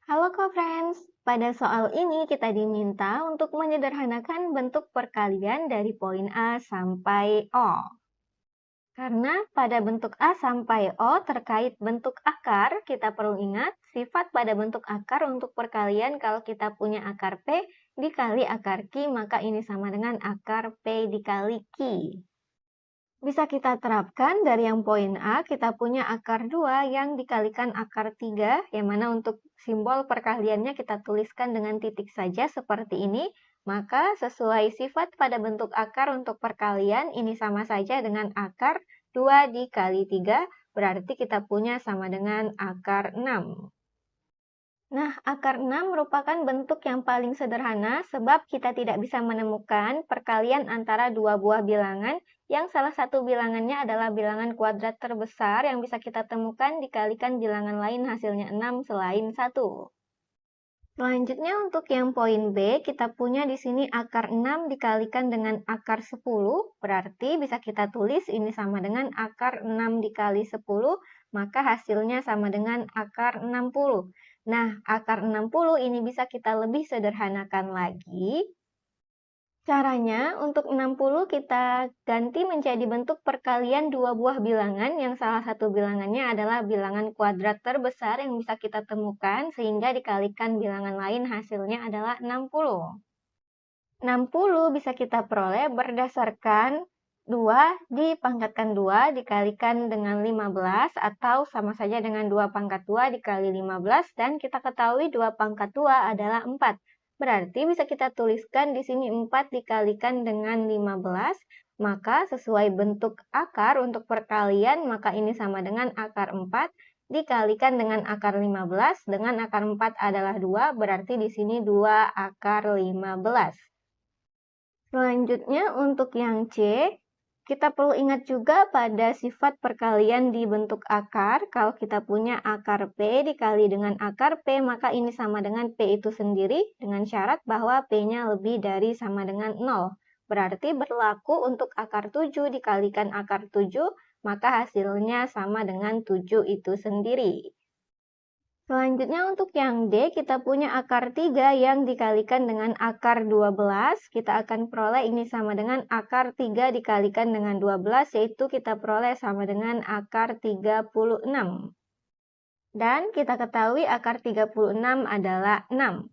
Halo co-friends, pada soal ini kita diminta untuk menyederhanakan bentuk perkalian dari poin A sampai O. Karena pada bentuk A sampai O terkait bentuk akar, kita perlu ingat sifat pada bentuk akar untuk perkalian kalau kita punya akar P dikali akar Q, maka ini sama dengan akar P dikali Q. Bisa kita terapkan dari yang poin A, kita punya akar 2 yang dikalikan akar 3, yang mana untuk simbol perkaliannya kita tuliskan dengan titik saja seperti ini. Maka sesuai sifat pada bentuk akar untuk perkalian, ini sama saja dengan akar 2 dikali 3, berarti kita punya sama dengan akar 6. Nah, akar 6 merupakan bentuk yang paling sederhana sebab kita tidak bisa menemukan perkalian antara dua buah bilangan yang salah satu bilangannya adalah bilangan kuadrat terbesar yang bisa kita temukan dikalikan bilangan lain hasilnya 6 selain 1. Selanjutnya untuk yang poin B, kita punya di sini akar 6 dikalikan dengan akar 10, berarti bisa kita tulis ini sama dengan akar 6 dikali 10, maka hasilnya sama dengan akar 60. Nah, akar 60 ini bisa kita lebih sederhanakan lagi. Caranya, untuk 60 kita ganti menjadi bentuk perkalian dua buah bilangan yang salah satu bilangannya adalah bilangan kuadrat terbesar yang bisa kita temukan sehingga dikalikan bilangan lain hasilnya adalah 60. 60 bisa kita peroleh berdasarkan 2 dipangkatkan 2 dikalikan dengan 15 atau sama saja dengan 2 pangkat 2 dikali 15 dan kita ketahui 2 pangkat 2 adalah 4. Berarti bisa kita tuliskan di sini 4 dikalikan dengan 15, maka sesuai bentuk akar untuk perkalian, maka ini sama dengan akar 4 dikalikan dengan akar 15, dengan akar 4 adalah 2, berarti di sini 2 akar 15. Selanjutnya untuk yang C, kita perlu ingat juga pada sifat perkalian di bentuk akar. Kalau kita punya akar P dikali dengan akar P, maka ini sama dengan P itu sendiri dengan syarat bahwa P-nya lebih dari sama dengan 0. Berarti berlaku untuk akar 7 dikalikan akar 7, maka hasilnya sama dengan 7 itu sendiri. Selanjutnya untuk yang D, kita punya akar 3 yang dikalikan dengan akar 12. Kita akan peroleh ini sama dengan akar 3 dikalikan dengan 12, yaitu kita peroleh sama dengan akar 36. Dan kita ketahui akar 36 adalah 6.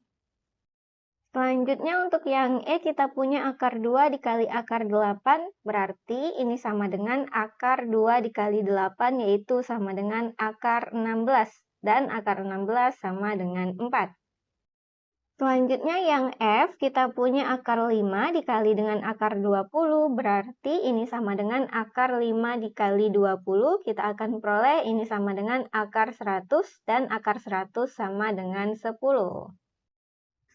Selanjutnya untuk yang E, kita punya akar 2 dikali akar 8, berarti ini sama dengan akar 2 dikali 8, yaitu sama dengan akar 16. Dan akar 16 sama dengan 4. Selanjutnya yang F, kita punya akar 5 dikali dengan akar 20, berarti ini sama dengan akar 5 dikali 20, kita akan peroleh ini sama dengan akar 100, dan akar 100 sama dengan 10.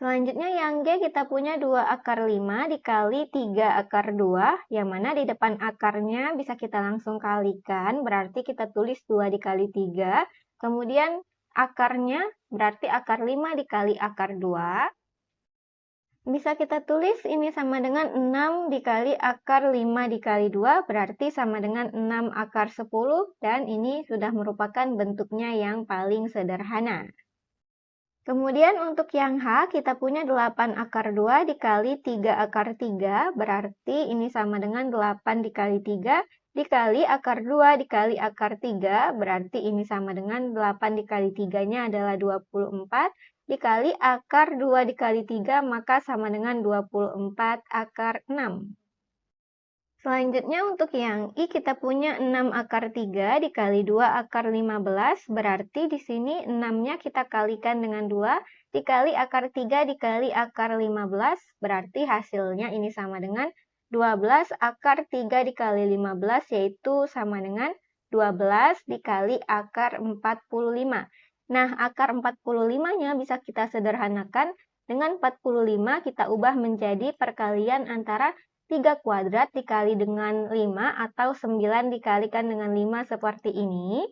Selanjutnya yang G, kita punya 2 akar 5 dikali 3 akar 2, yang mana di depan akarnya bisa kita langsung kalikan, berarti kita tulis 2 dikali 3, kemudian akarnya berarti akar 5 dikali akar 2. Bisa kita tulis ini sama dengan 6 dikali akar 5 dikali 2, berarti sama dengan 6 akar 10, dan ini sudah merupakan bentuknya yang paling sederhana. Kemudian untuk yang H, kita punya 8 akar 2 dikali 3 akar 3, berarti ini sama dengan 8 dikali 3 dikali akar 2 dikali akar 3, berarti ini sama dengan 8 dikali 3-nya adalah 24, dikali akar 2 dikali 3, maka sama dengan 24 akar 6. Selanjutnya untuk yang I, kita punya 6 akar 3 dikali 2 akar 15, berarti di sini 6-nya kita kalikan dengan 2, dikali akar 3 dikali akar 15, berarti hasilnya ini sama dengan 12 akar 3 dikali 15, yaitu sama dengan 12 dikali akar 45. Nah, akar 45-nya bisa kita sederhanakan dengan 45 kita ubah menjadi perkalian antara 3 kuadrat dikali dengan 5 atau 9 dikalikan dengan 5 seperti ini.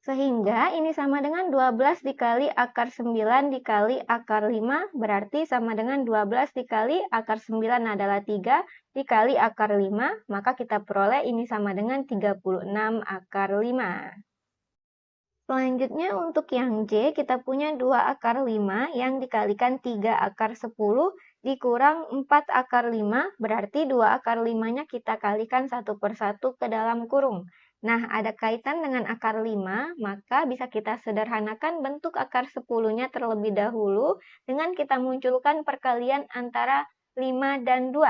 Sehingga ini sama dengan 12 dikali akar 9 dikali akar 5, berarti sama dengan 12 dikali akar 9 adalah 3, dikali akar 5, maka kita peroleh ini sama dengan 36 akar 5. Selanjutnya untuk yang J, kita punya 2 akar 5 yang dikalikan 3 akar 10 dikurang 4 akar 5, berarti 2 akar 5-nya kita kalikan satu persatu ke dalam kurung. Nah, ada kaitan dengan akar 5, maka bisa kita sederhanakan bentuk akar 10-nya terlebih dahulu dengan kita munculkan perkalian antara 5 dan 2.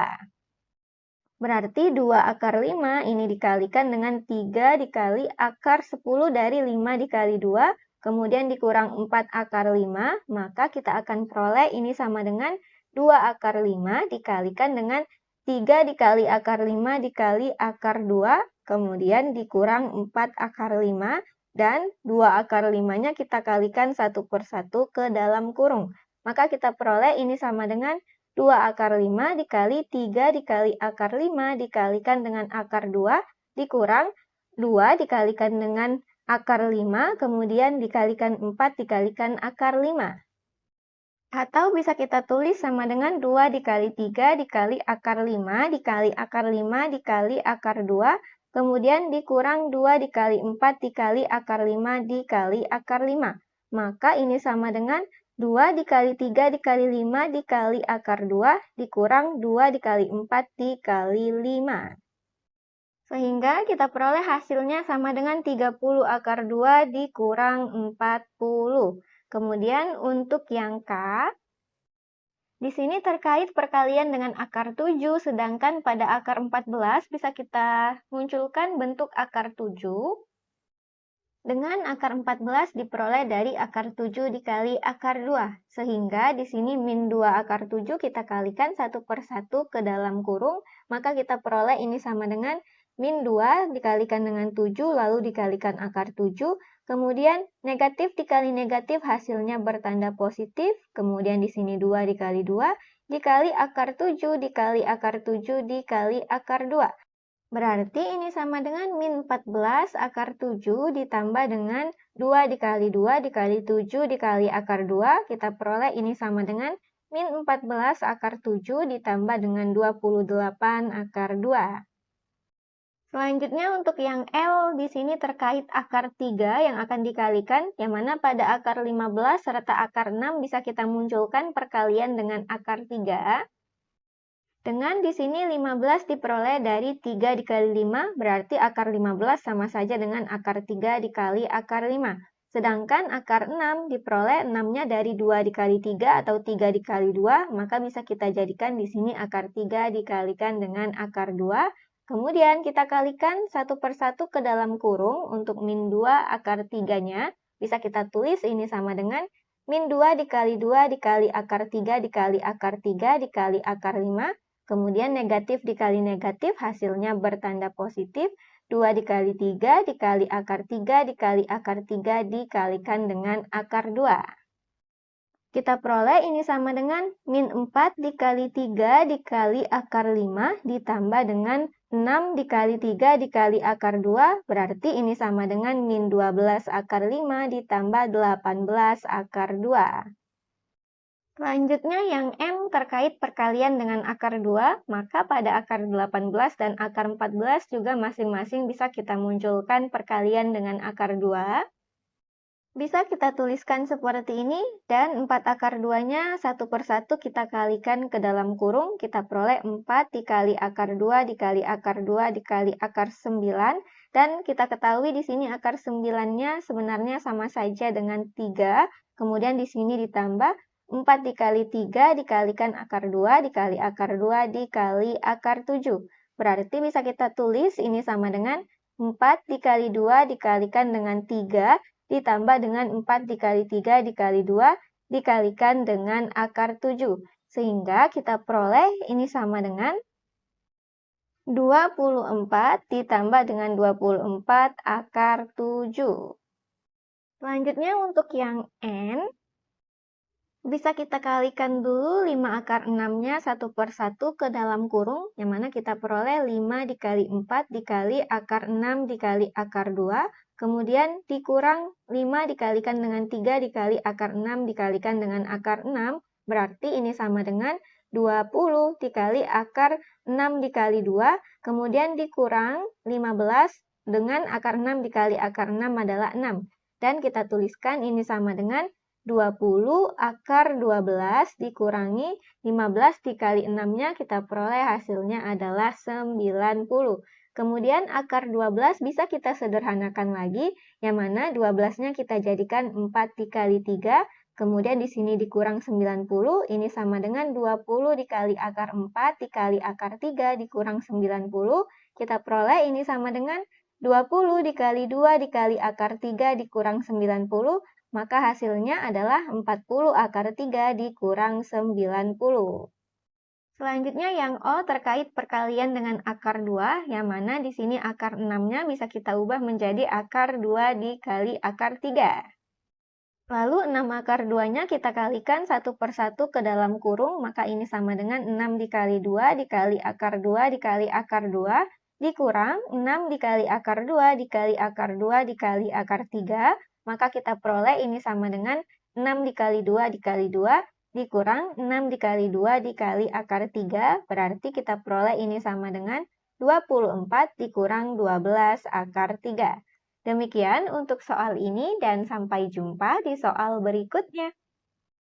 Berarti 2 akar 5 ini dikalikan dengan 3 dikali akar 10 dari 5 dikali 2, kemudian dikurang 4 akar 5, maka kita akan peroleh ini sama dengan 2 akar 5 dikalikan dengan 3 dikali akar 5 dikali akar 2, kemudian dikurang 4 akar 5, dan 2 akar 5-nya kita kalikan satu persatu ke dalam kurung. Maka kita peroleh ini sama dengan 2 akar 5 dikali 3 dikali akar 5 dikalikan dengan akar 2 dikurang 2 dikalikan dengan akar 5 kemudian dikalikan 4 dikalikan akar 5. Atau bisa kita tulis sama dengan 2 dikali 3 dikali akar 5 dikali akar 5 dikali akar 2 kemudian dikurang 2 dikali 4 dikali akar 5 dikali akar 5. Maka ini sama dengan 2 dikali 3 dikali 5 dikali akar 2 dikurang 2 dikali 4 dikali 5. Sehingga kita peroleh hasilnya sama dengan 30 akar 2 dikurang 40. Kemudian untuk yang K, di sini terkait perkalian dengan akar 7, sedangkan pada akar 14 bisa kita munculkan bentuk akar 7. Dengan akar 14 diperoleh dari akar 7 dikali akar 2, sehingga di sini min 2 akar 7 kita kalikan satu persatu ke dalam kurung, maka kita peroleh ini sama dengan min 2 dikalikan dengan 7, lalu dikalikan akar 7, kemudian negatif dikali negatif hasilnya bertanda positif, kemudian di sini 2 dikali 2, dikali akar 7 dikali akar 7 dikali akar 2. Berarti ini sama dengan min 14 akar 7 ditambah dengan 2 dikali 2 dikali 7 dikali akar 2. Kita peroleh ini sama dengan min 14 akar 7 ditambah dengan 28 akar 2. Selanjutnya untuk yang L, di sini terkait akar 3 yang akan dikalikan, yang mana pada akar 15 serta akar 6 bisa kita munculkan perkalian dengan akar 3. Dengan di sini 15 diperoleh dari 3 dikali 5, berarti akar 15 sama saja dengan akar 3 dikali akar 5. Sedangkan akar 6 diperoleh 6-nya dari 2 dikali 3 atau 3 dikali 2, maka bisa kita jadikan di sini akar 3 dikalikan dengan akar 2. Kemudian kita kalikan satu persatu ke dalam kurung untuk min 2 akar 3-nya. Bisa kita tulis ini sama dengan min 2 dikali 2 dikali akar 3 dikali akar 3 dikali akar 5. Kemudian negatif dikali negatif hasilnya bertanda positif. 2 dikali 3 dikali akar 3 dikali akar 3 dikalikan dengan akar 2. Kita peroleh ini sama dengan min 4 dikali 3 dikali akar 5 ditambah dengan 6 dikali 3 dikali akar 2. Berarti ini sama dengan min 12 akar 5 ditambah 18 akar 2. Selanjutnya yang M terkait perkalian dengan akar 2, maka pada akar 18 dan akar 14 juga masing-masing bisa kita munculkan perkalian dengan akar 2. Bisa kita tuliskan seperti ini, dan 4 akar 2-nya satu persatu kita kalikan ke dalam kurung, kita peroleh 4 dikali akar 2 dikali akar 2 dikali akar 9, dan kita ketahui di sini akar 9-nya sebenarnya sama saja dengan 3, kemudian di sini ditambah 4 dikali 3 dikalikan akar 2 dikali akar 2 dikali akar 7. Berarti bisa kita tulis ini sama dengan 4 dikali 2 dikalikan dengan 3 ditambah dengan 4 dikali 3 dikali 2 dikalikan dengan akar 7. Sehingga kita peroleh ini sama dengan 24 ditambah dengan 24 akar 7. Selanjutnya untuk yang N, bisa kita kalikan dulu 5 akar 6-nya satu persatu ke dalam kurung, yang mana kita peroleh 5 dikali 4 dikali akar 6 dikali akar 2, kemudian dikurang 5 dikalikan dengan 3 dikali akar 6 dikalikan dengan akar 6, berarti ini sama dengan 20 dikali akar 6 dikali 2, kemudian dikurang 15 dengan akar 6 dikali akar 6 adalah 6. Dan kita tuliskan ini sama dengan 20 akar 12 dikurangi 15 dikali 6-nya kita peroleh hasilnya adalah 90. Kemudian akar 12 bisa kita sederhanakan lagi, yang mana 12-nya kita jadikan 4 dikali 3, kemudian di sini dikurang 90, ini sama dengan 20 dikali akar 4 dikali akar 3 dikurang 90, kita peroleh ini sama dengan 20 dikali 2 dikali akar 3 dikurang 90, maka hasilnya adalah 40 akar 3 dikurang 90. Selanjutnya yang O terkait perkalian dengan akar 2, yang mana di sini akar 6-nya bisa kita ubah menjadi akar 2 dikali akar 3. Lalu 6 akar 2-nya kita kalikan satu per satu ke dalam kurung, maka ini sama dengan 6 dikali 2 dikali akar 2 dikali akar 2, dikurang 6 dikali akar 2 dikali akar 2 dikali akar 3, maka kita peroleh ini sama dengan 6 dikali 2 dikali 2, dikurang 6 dikali 2 dikali akar 3, berarti kita peroleh ini sama dengan 24 dikurang 12 akar 3. Demikian untuk soal ini dan sampai jumpa di soal berikutnya.